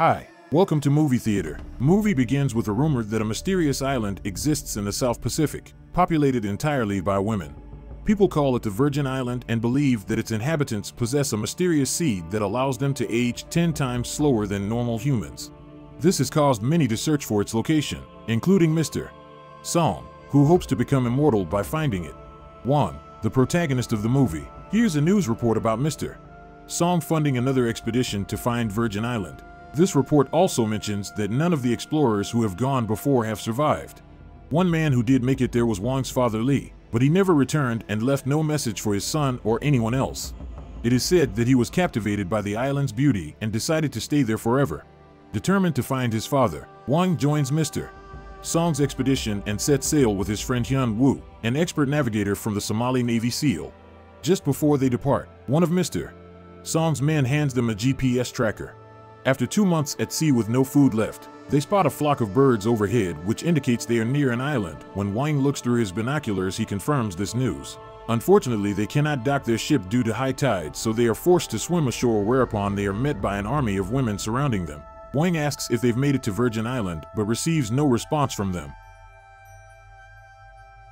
Hi, welcome to Movie Theater. The movie begins with a rumor that a mysterious island exists in the South Pacific, populated entirely by women. People call it the Virgin Island and believe that its inhabitants possess a mysterious seed that allows them to age 10 times slower than normal humans. This has caused many to search for its location, including Mr. Song, who hopes to become immortal by finding it. Wang, the protagonist of the movie, hears a news report about Mr. Song funding another expedition to find Virgin Island. This report also mentions that none of the explorers who have gone before have survived. One man who did make it there was Wang's father Li, but he never returned and left no message for his son or anyone else. It is said that he was captivated by the island's beauty and decided to stay there forever. Determined to find his father, Wang joins Mr. Song's expedition and sets sail with his friend Hyun Woo, an expert navigator from the Somali Navy SEAL. Just before they depart, one of Mr. Song's men hands them a GPS tracker. After 2 months at sea with no food left, they spot a flock of birds overhead, which indicates they are near an island. When Wang looks through his binoculars, he confirms this news. Unfortunately, they cannot dock their ship due to high tide, so they are forced to swim ashore, whereupon they are met by an army of women surrounding them. Wang asks if they've made it to Virgin Island, but receives no response from them.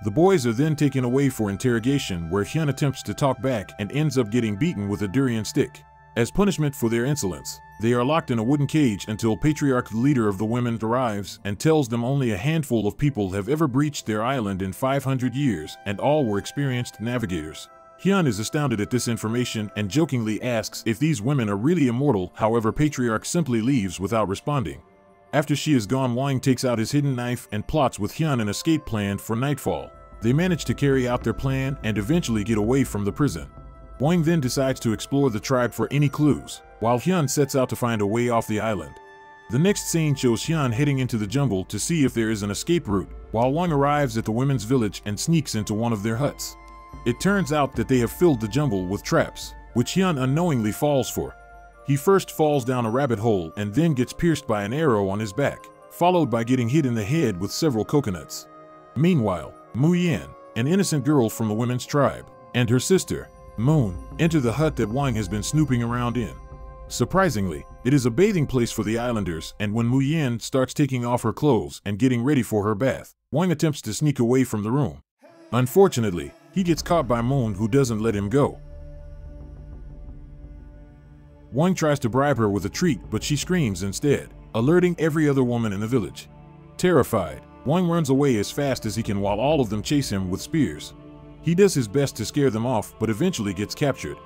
The boys are then taken away for interrogation, where Hyun attempts to talk back and ends up getting beaten with a durian stick. As punishment for their insolence, they are locked in a wooden cage until Patriarch, the leader of the women, arrives and tells them only a handful of people have ever breached their island in 500 years, and all were experienced navigators. Hyun is astounded at this information and jokingly asks if these women are really immortal. However, Patriarch simply leaves without responding. After she is gone, Wang takes out his hidden knife and plots with Hyun an escape plan for nightfall. They manage to carry out their plan and eventually get away from the prison. Wang then decides to explore the tribe for any clues, while Hyun sets out to find a way off the island. The next scene shows Hyun heading into the jungle to see if there is an escape route, while Wang arrives at the women's village and sneaks into one of their huts. It turns out that they have filled the jungle with traps, which Hyun unknowingly falls for. He first falls down a rabbit hole and then gets pierced by an arrow on his back, followed by getting hit in the head with several coconuts. Meanwhile, Mu Yan, an innocent girl from the women's tribe, and her sister, Moon, enter the hut that Wang has been snooping around in. Surprisingly, it is a bathing place for the islanders, and when Mu Yan starts taking off her clothes and getting ready for her bath, Wang attempts to sneak away from the room. Unfortunately, he gets caught by Moon, who doesn't let him go. Wang tries to bribe her with a treat, but she screams instead, alerting every other woman in the village. Terrified, Wang runs away as fast as he can while all of them chase him with spears. He does his best to scare them off, but eventually gets captured.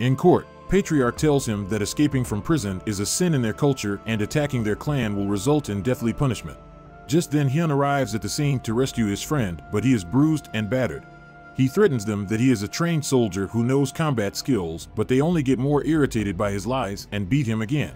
In court, Patriarch tells him that escaping from prison is a sin in their culture and attacking their clan will result in deathly punishment. Just then, Hyun arrives at the scene to rescue his friend, but he is bruised and battered. He threatens them that he is a trained soldier who knows combat skills, but they only get more irritated by his lies and beat him again.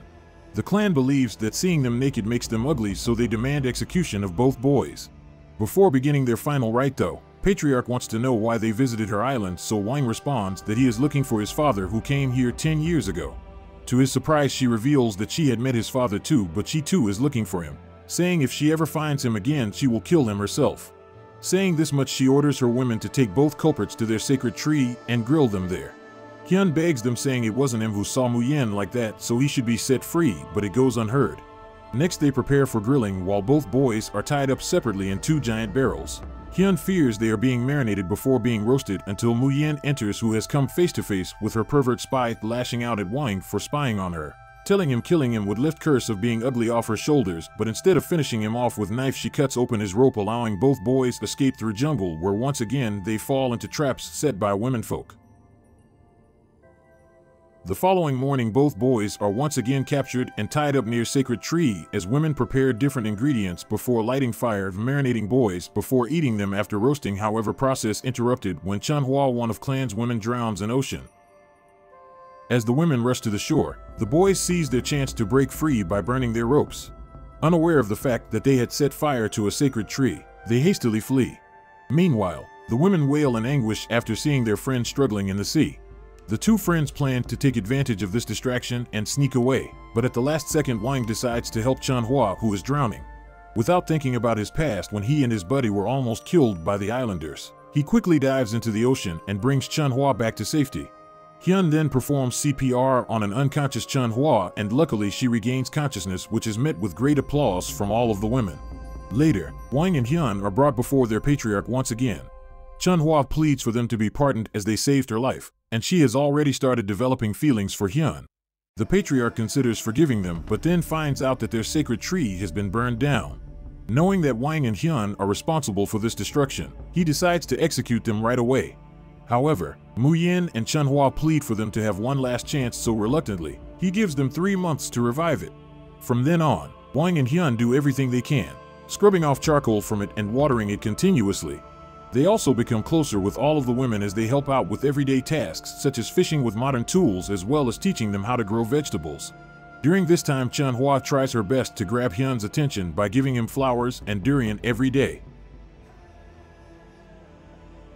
The clan believes that seeing them naked makes them ugly, so they demand execution of both boys. Before beginning their final rite, though, Patriarch wants to know why they visited her island, so Wang responds that he is looking for his father, who came here 10 years ago. To his surprise, she reveals that she had met his father too, but she too is looking for him, saying if she ever finds him again, she will kill him herself. Saying this much, she orders her women to take both culprits to their sacred tree and grill them there. Hyun begs them, saying it wasn't him who saw Mu Yan like that, so he should be set free, but it goes unheard. Next, they prepare for grilling while both boys are tied up separately in 2 giant barrels. Hyun fears they are being marinated before being roasted until Mu Yan enters, who has come face to face with her pervert spy, lashing out at Wang for spying on her, telling him killing him would lift curse of being ugly off her shoulders, but instead of finishing him off with knife, she cuts open his rope, allowing both boys to escape through jungle, where once again they fall into traps set by womenfolk. The following morning, both boys are once again captured and tied up near sacred tree as women prepare different ingredients before lighting fire, marinating boys before eating them after roasting. However, process interrupted when Chunhua, one of clan's women, drowns in ocean. As the women rush to the shore, the boys seize their chance to break free by burning their ropes. Unaware of the fact that they had set fire to a sacred tree, they hastily flee. Meanwhile, the women wail in anguish after seeing their friend struggling in the sea. The 2 friends plan to take advantage of this distraction and sneak away, but at the last second, Wang decides to help Chunhua, who is drowning. Without thinking about his past when he and his buddy were almost killed by the islanders, he quickly dives into the ocean and brings Chunhua back to safety. Hyun then performs CPR on an unconscious Chun-Hwa, and luckily she regains consciousness, which is met with great applause from all of the women. Later, Wang and Hyun are brought before their patriarch once again. Chun-Hwa pleads for them to be pardoned as they saved her life, and she has already started developing feelings for Hyun. The patriarch considers forgiving them, but then finds out that their sacred tree has been burned down. Knowing that Wang and Hyun are responsible for this destruction, he decides to execute them right away. However, Muyin and Chun-Hwa plead for them to have one last chance, so reluctantly, he gives them 3 months to revive it. From then on, Wang and Hyun do everything they can, scrubbing off charcoal from it and watering it continuously. They also become closer with all of the women as they help out with everyday tasks such as fishing with modern tools, as well as teaching them how to grow vegetables. During this time, Chun-Hwa tries her best to grab Hyun's attention by giving him flowers and durian every day.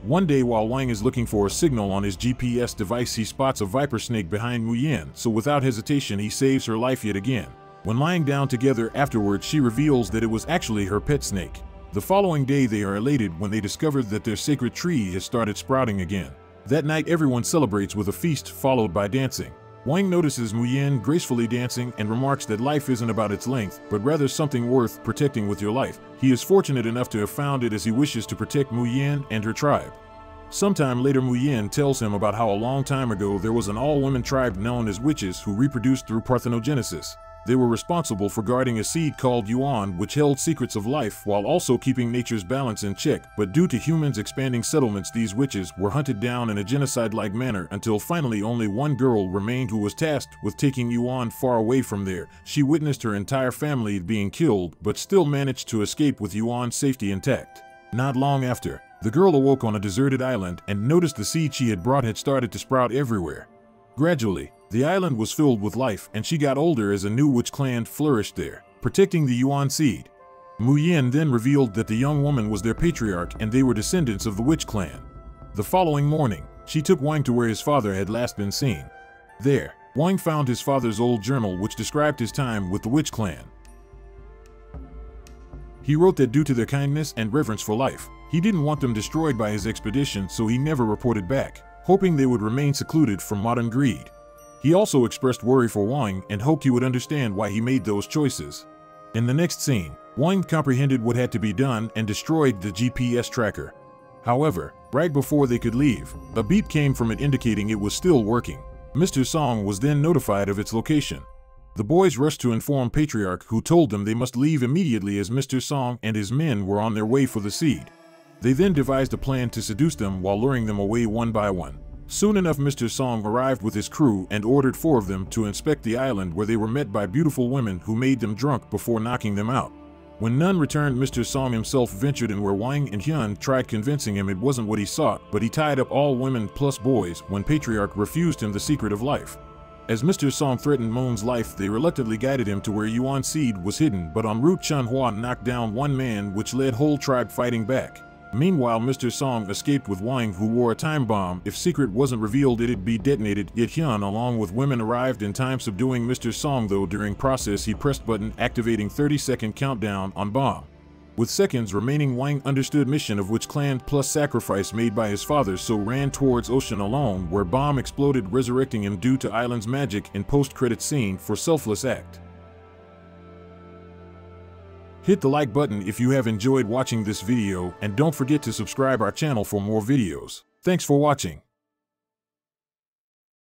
One day, while Wang is looking for a signal on his GPS device, he spots a viper snake behind Muyin, so without hesitation he saves her life yet again. When lying down together afterwards, she reveals that it was actually her pet snake. The following day they are elated when they discover that their sacred tree has started sprouting again. That night everyone celebrates with a feast followed by dancing. Wang notices Muyin gracefully dancing and remarks that life isn't about its length, but rather something worth protecting with your life. He is fortunate enough to have found it as he wishes to protect Muyin and her tribe. Sometime later, Muyin tells him about how a long time ago there was an all-women tribe known as witches who reproduced through parthenogenesis. They were responsible for guarding a seed called Yuan, which held secrets of life while also keeping nature's balance in check, but due to humans expanding settlements, these witches were hunted down in a genocide-like manner until finally only one girl remained who was tasked with taking Yuan far away from there. She witnessed her entire family being killed, but still managed to escape with Yuan's safety intact. Not long after, the girl awoke on a deserted island and noticed the seed she had brought had started to sprout everywhere. Gradually, the island was filled with life, and she got older as a new witch clan flourished there, protecting the Yuan seed. Muyin then revealed that the young woman was their patriarch and they were descendants of the witch clan. The following morning, she took Wang to where his father had last been seen. There, Wang found his father's old journal which described his time with the witch clan. He wrote that due to their kindness and reverence for life, he didn't want them destroyed by his expedition, so he never reported back, hoping they would remain secluded from modern greed. He also expressed worry for Wang and hoped he would understand why he made those choices. In the next scene, Wang comprehended what had to be done and destroyed the GPS tracker. However, right before they could leave, a beep came from it indicating it was still working. Mr. Song was then notified of its location. The boys rushed to inform Patriarch, who told them they must leave immediately as Mr. Song and his men were on their way for the seed. They then devised a plan to seduce them while luring them away one by one. Soon enough, Mr. Song arrived with his crew and ordered 4 of them to inspect the island, where they were met by beautiful women who made them drunk before knocking them out. When none returned, Mr. Song himself ventured in where Wang and Hyun tried convincing him it wasn't what he sought, but he tied up all women plus boys when Patriarch refused him the secret of life. As Mr. Song threatened Moon's life, they reluctantly guided him to where Yuan's seed was hidden, but en route Chun-Hwa knocked down one man, which led whole tribe fighting back. Meanwhile, Mr. Song escaped with Wang, who wore a time bomb. If secret wasn't revealed, it'd be detonated. Yet Hyun, along with women, arrived in time, subduing Mr. Song, though during process he pressed button activating 30-second countdown on bomb. With seconds remaining, Wang understood mission of which clan plus sacrifice made by his father, so ran towards ocean alone, where bomb exploded, resurrecting him due to island's magic in post-credit scene for selfless act. Hit the like button if you have enjoyed watching this video, and don't forget to subscribe our channel for more videos. Thanks for watching.